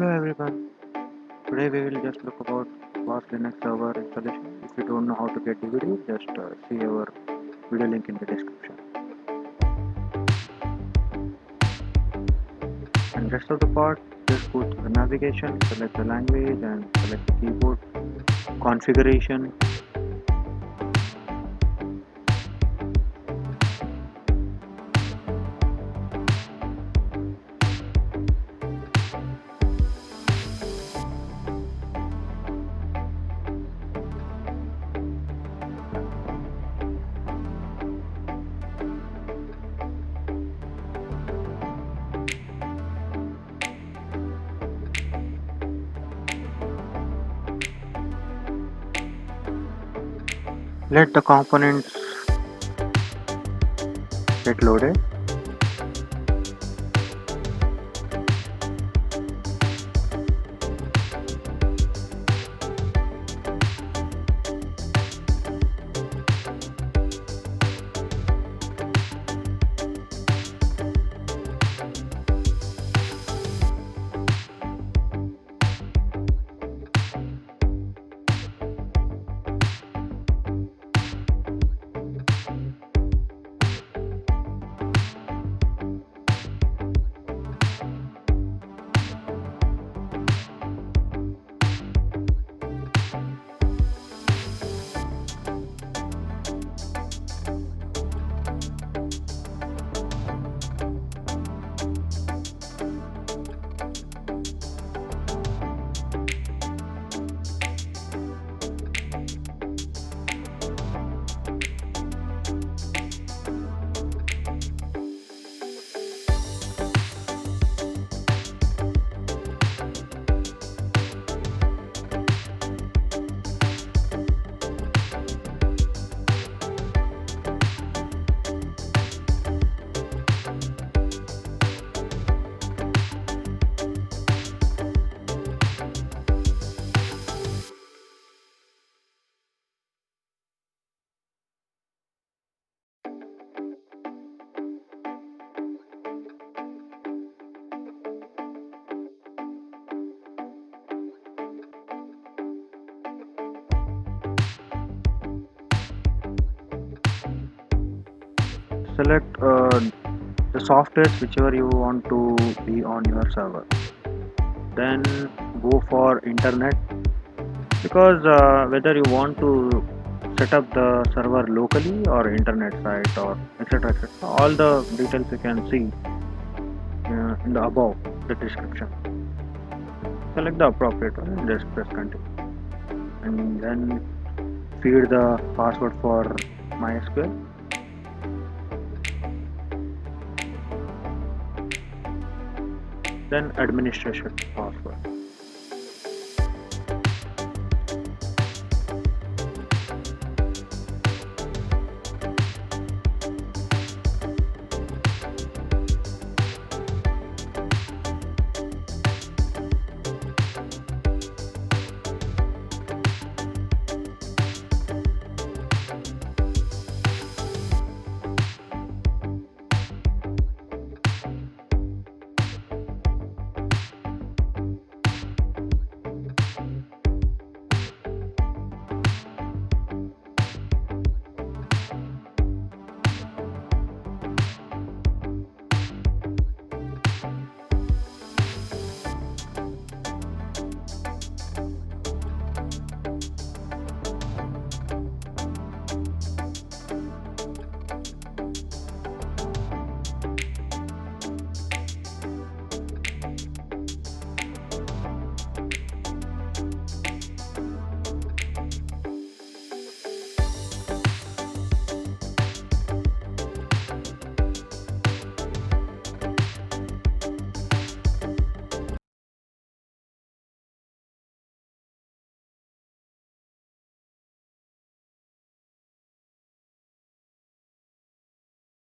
Hello everyone. Today we will just look about BOSS Linux server installation. If you don't know how to get DVD, just see our video link in the description. And rest of the part, just go to the navigation, select the language and select the keyboard configuration. Let the components get loaded. Select the softwares whichever you want to be on your server. Then go for internet, because whether you want to set up the server locally or internet site or etc, all the details you can see in the above the description. Select the appropriate one and just press continue, and then feed the password for MySQL. Then administration password.